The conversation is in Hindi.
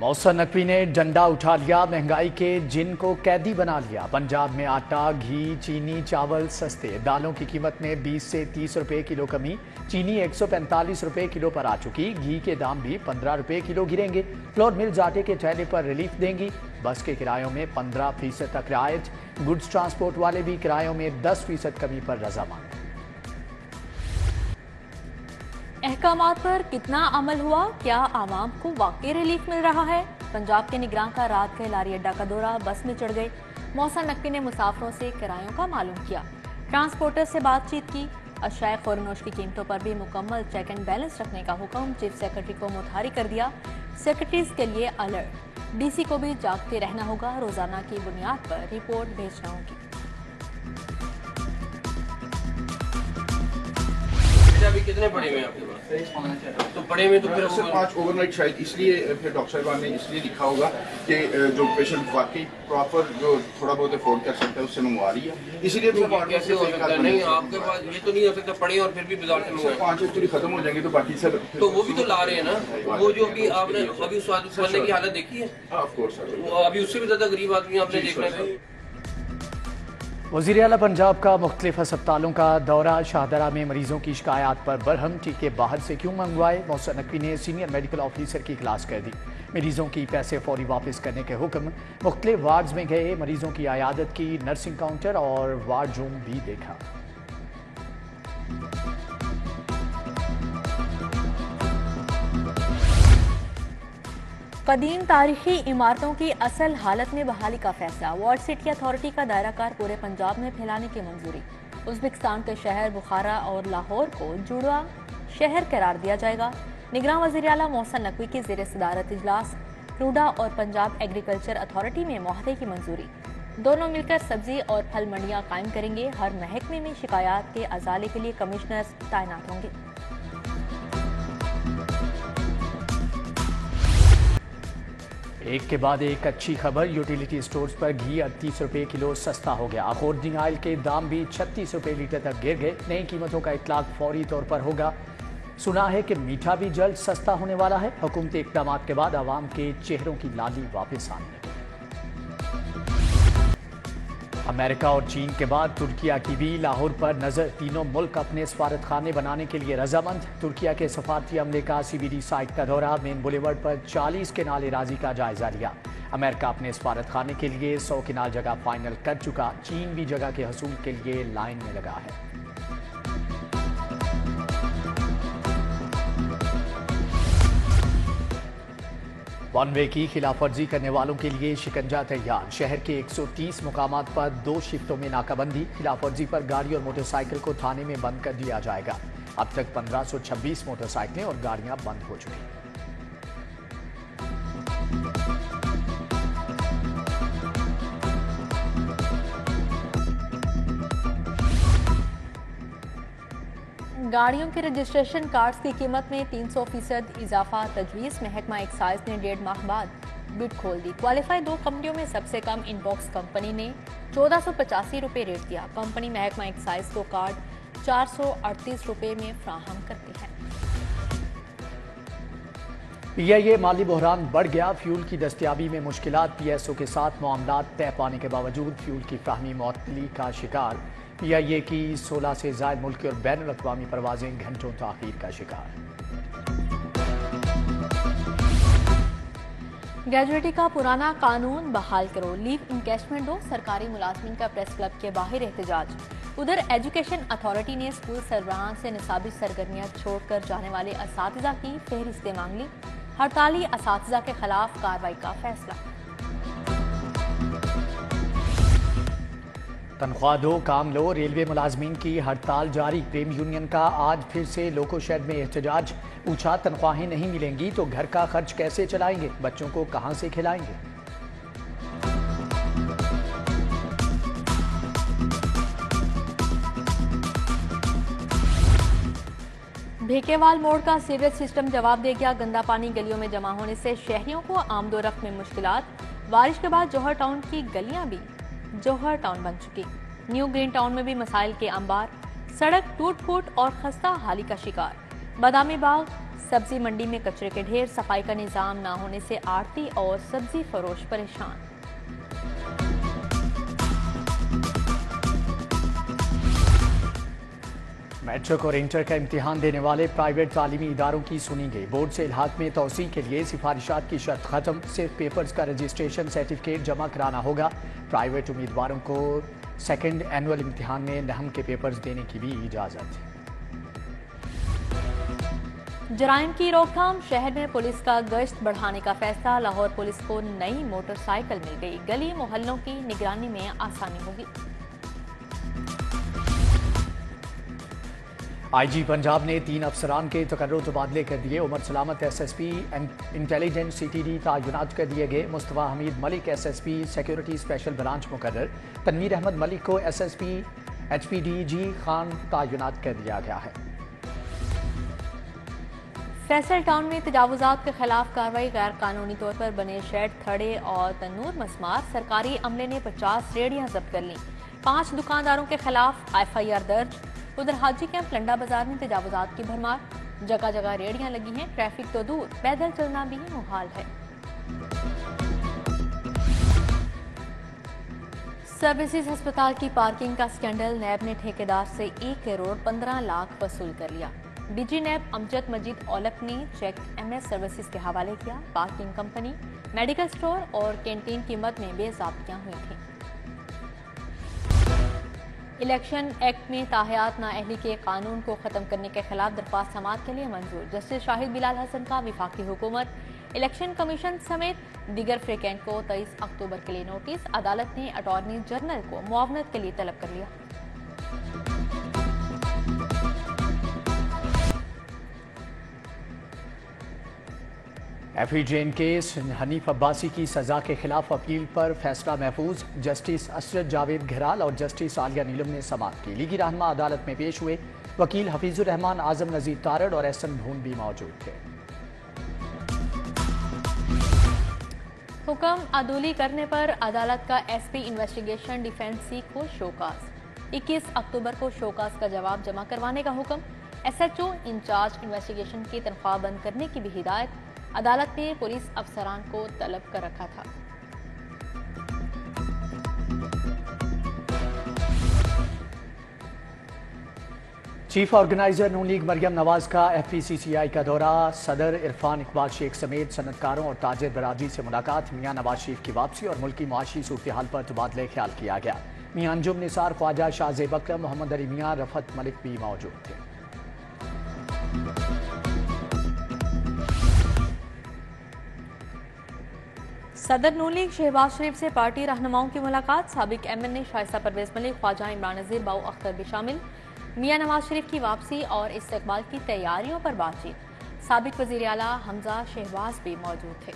मौसम नकवी ने डंडा उठा लिया, महंगाई के जिन को कैदी बना लिया। पंजाब में आटा, घी, चीनी, चावल सस्ते, दालों की कीमत में 20 से 30 रुपए किलो कमी। चीनी 145 रुपए किलो पर आ चुकी। घी के दाम भी 15 रुपए किलो गिरेंगे। फ्लोर मिल्स आटे के ठेले पर रिलीफ देंगी। बस के किरायों में 15% तक रियायत। गुड्स ट्रांसपोर्ट वाले भी किरायों में 10% कमी पर रजामंद। अहकामात पर कितना अमल हुआ? क्या आवाम को वाकई रिलीफ मिल रहा है? पंजाब के निगरान का रात के लारी अड्डा का दौरा, बस में चढ़ गए। मौसम नकवी ने मुसाफिरों से किरायों का मालूम किया, ट्रांसपोर्टर से बातचीत की। अशाए खुरनोश की कीमतों पर भी मुकम्मल चेक एंड बैलेंस रखने का हुक्म चीफ सेक्रेटरी को मुतारी कर दिया। सेक्रेटरीज के लिए अलर्ट, डीसी को भी जागते रहना होगा। रोजाना की बुनियाद पर रिपोर्ट भेजना होगी। अभी कितने पड़े हुए हैं आपके पास? तो पड़े हुए तो फिर सर 5 ओवरनाइट शायद इसलिए फिर डॉक्टर साहब ने इसलिए लिखा होगा कि जो पेशेंट वाकई प्रॉपर जो थोड़ा बहुत अफोर्ड कर सकता है उससे मंगवा रही है, इसीलिए कैसे हो सकता है? नहीं, आपके पास ये तो नहीं हो सकता पड़े और फिर भी बाजार से मंगवाए। 5 एक्चुअली खत्म हो जाएंगे तो बाकी सर तो वो भी तो ला रहे हैं ना। वो जो अभी आपने अभी स्वाद बनने की हालत देखी है, ऑफ कोर्स सर, अभी उससे भी ज्यादा गरीब आदमी आपने देखना है। वज़ीर आला पंजाब का मुख्तलिफ अस्पतालों का दौरा। शाहदरा में मरीजों की शिकायत पर बरहम, टीके बाहर से क्यों मंगवाए? मौसम नकवी ने सीनियर मेडिकल ऑफिसर की क्लास कर दी। मरीजों की पैसे फौरी वापस करने के हुक्म। मुख्तलिफ वार्ड्स में गए, मरीजों की आयादत की, नर्सिंग काउंटर और वार्ड रूम भी देखा। कदीम तारीखी इमारतों की असल हालत में बहाली का फैसला। वर्ल्ड सिटी अथॉरिटी का दायरा कार पूरे पंजाब में फैलाने की मंजूरी। उज़्बेकिस्तान के शहर बुखारा और लाहौर को जुड़वा शहर करार दिया जाएगा। निगरान वज़ीर आला मौसम नकवी की ज़ेर सदारत इजलास। क्रूडा और पंजाब एग्रीकल्चर अथॉरिटी में मुआहदे की मंजूरी। दोनों मिलकर सब्जी और फल मंडियां कायम करेंगे। हर महकमे में शिकायत के अजाले के लिए कमिश्नर्स तैनात होंगे। एक के बाद एक अच्छी खबर। यूटिलिटी स्टोर्स पर घी 38 रुपए किलो सस्ता हो गया। अखोर्डिंग ऑयल के दाम भी 36 रुपए लीटर तक गिर गए। नई कीमतों का इतलाक फौरी तौर पर होगा। सुना है कि मीठा भी जल्द सस्ता होने वाला है। हुकूमती इक़दाम के बाद आवाम के चेहरों की लाली वापस आने लगी। अमेरिका और चीन के बाद तुर्किया की भी लाहौर पर नजर। तीनों मुल्क अपने सफारत खाने बनाने के लिए रजामंद। तुर्किया के सफारती अमले का CBD साइट का दौरा। मेन बुलेवर्ड पर 40 केनाल राजी का जायजा लिया। अमेरिका अपने सफारत खाने के लिए 100 केनाल जगह फाइनल कर चुका। चीन भी जगह के हसूल के लिए लाइन में लगा है। वन वे की खिलाफ वर्जी करने वालों के लिए शिकंजा तैयार। शहर के 130 मुकामात पर 2 शिफ्टों में नाकाबंदी। खिलाफ वर्जी पर गाड़ी और मोटरसाइकिल को थाने में बंद कर दिया जाएगा। अब तक 1526 मोटरसाइकिलें और गाड़ियां बंद हो चुकी। गाड़ियों के रजिस्ट्रेशन कार्ड्स की कीमत में 300% इजाफा तजवीज़। महकमा एक्साइज ने 1.5 माह बाद बिड खोल दी। क्वालिफाई 2 कंपनियों में सबसे कम इनबॉक्स कंपनी ने 1485 रुपये रेट दिया। कंपनी महकमा एक्साइज को कार्ड 438 रुपये में फ्राहम करती है। PIA माली बहरान बढ़ गया। फ्यूल की दस्तयाबी में मुश्किलात। PSO के साथ मामलात तय पाने के बावजूद फ्यूल की फ्राहमी मुअत्तली का शिकार। PIA की 16 से ज़ायद मुल्की और बैनुल अक़वामी परवाजें घंटों ताख़ीर का शिकार। ग्रेजुएटी का पुराना कानून बहाल करो, लीव इनकैशमेंट दो। सरकारी मुलाजमीन का प्रेस क्लब के बाहर एहतजाज। उधर एजुकेशन अथॉरिटी ने स्कूल सरबराहान से निसाबी सरगर्मियां छोड़कर जाने वाले असातिज़ा की फहरिस्तें मांग ली। हड़ताली असातिज़ा के खिलाफ कार्रवाई का फैसला। तनख्वाह दो काम लो। रेलवे मुलाजमीन की हड़ताल जारी। प्रेम यूनियन का आज फिर से लोको शेड में एहतजाज। पूछा तनख्वाहें नहीं मिलेंगी तो घर का खर्च कैसे चलाएंगे? बच्चों को कहां से खिलाएंगे? भेकेवाल मोड़ का सीवरेज सिस्टम जवाब दे गया। गंदा पानी गलियों में जमा होने से शहरियों को आमदोरफ्त में मुश्किलात। बारिश के बाद जौहर टाउन की गलियां भी जौहर टाउन बन चुकी। न्यू ग्रीन टाउन में भी मसाइल के अंबार। सड़क टूट फूट और खस्ता हाली का शिकार। बादामी बाग सब्जी मंडी में कचरे के ढेर, सफाई का निजाम न होने से आड़ती और सब्जी फरोश परेशान। मैट्रिक और इंटर का इम्तिहान देने वाले प्राइवेट तालीमी इदारों की सुनी गई। बोर्ड से इल्हाक में तोसी के लिए सिफारिशात की शर्त खत्म, सिर्फ पेपर्स का रजिस्ट्रेशन सर्टिफिकेट जमा कराना होगा। प्राइवेट उम्मीदवारों को सेकेंड एनुअल इम्तिहान में नहम के पेपर्स देने की भी इजाज़त। जराइम की रोकथाम, शहर में पुलिस का गश्त बढ़ाने का फैसला। लाहौर पुलिस को नई मोटरसाइकिल मिल गई, गली मोहल्लों की निगरानी में आसानी होगी। IG पंजाब ने 3 अफसरान के तकर्रुर तबादले कर दिए। उमर सलामत SSP इंटेलिजेंस CTD तैनात कर दिए गए। Mustafa Hamid Malik SSP security special branch मुकर्रर। तनवीर अहमद मलिक को SSP HPDG खान तैनात कर दिया गया है। फैसल टाउन में तजावुजात के खिलाफ कार्रवाई, गैर कानूनी तौर पर बने शेड, थड़े और तंदूर मस्मार। सरकारी अमले ने 50 रेहड़ियां जब्त कर लीं। 5 दुकानदारों के खिलाफ FIR दर्ज। उधर हाजी कैंप लंडा बाजार में तजावुजात की भरमार, जगह जगह रेहड़ियां लगी हैं। ट्रैफिक तो दूर, पैदल चलना भी मुहाल है। सर्विसेज अस्पताल की पार्किंग का स्कैंडल, नैब ने ठेकेदार से 1 करोड़ 15 लाख वसूल कर लिया। DG नैब अमजद मजीद औलख ने चेक MS सर्विसेज के हवाले किया। पार्किंग कंपनी, मेडिकल स्टोर और कैंटीन की मद में बेज़ाब्तियां हुई थी। इलेक्शन एक्ट में ताहयात नाअहली के कानून को ख़त्म करने के खिलाफ दरख्वास्त समाअत के लिए मंजूर। जस्टिस शाहिद बिलाल हसन का वफाकी हुकूमत, इलेक्शन कमीशन समेत दीगर फ्रीकेंट को 23 अक्टूबर के लिए नोटिस। अदालत ने अटॉर्नी जनरल को मुआवनत के लिए तलब कर लिया। FE जैन केस, हनीफ अब्बासी की सजा के खिलाफ अपील पर फैसला महफूज। जस्टिस असरत जावेद घराल और जस्टिस आलिया नीलम ने समाअत की। लीगी रहनुमा अदालत में पेश हुए। वकील हफीजुर रहमान, आजम नजीर तारड़ और एहसन भून भी मौजूद थे। हुक्म अदूली करने पर अदालत का SP इन्वेस्टिगेशन डिफेंसी को शोकास। 21 अक्टूबर को शोकास का जवाब जमा करवाने का हुक्म। SHO इंचार्ज इन्वेस्टिगेशन की तनख्वाह बंद करने की भी हिदायत। अदालत ने पुलिस अफसरान को तलब कर रखा था। चीफ ऑर्गेनाइजर नून लीग मरियम नवाज का FPCCI का दौरा। सदर इरफान इकबाल शेख समेत सनतकारों और ताजिर बरादरी से मुलाकात। मियां नवाज शरीफ की वापसी और मुल्की मुआशी सूरत हाल पर तबादले ख्याल किया गया। मियां अंजुम निसार, ख्वाजा शाहजेब अकरम, मोहम्मद अली मियां, रफत मलिक भी मौजूद थे। सदर नून लीग शहबाज शरीफ से पार्टी रहनुमाओं की मुलाकात। साबिक MNA शाइस्ता परवेज मलिक, ख्वाजा इमरान नज़ीर, बाऊ अख्तर भी शामिल। मियां नवाज शरीफ की वापसी और इस्तकबाल की तैयारियों पर बातचीत। साबिक वज़ीर आला हमजा शहबाज भी मौजूद थे।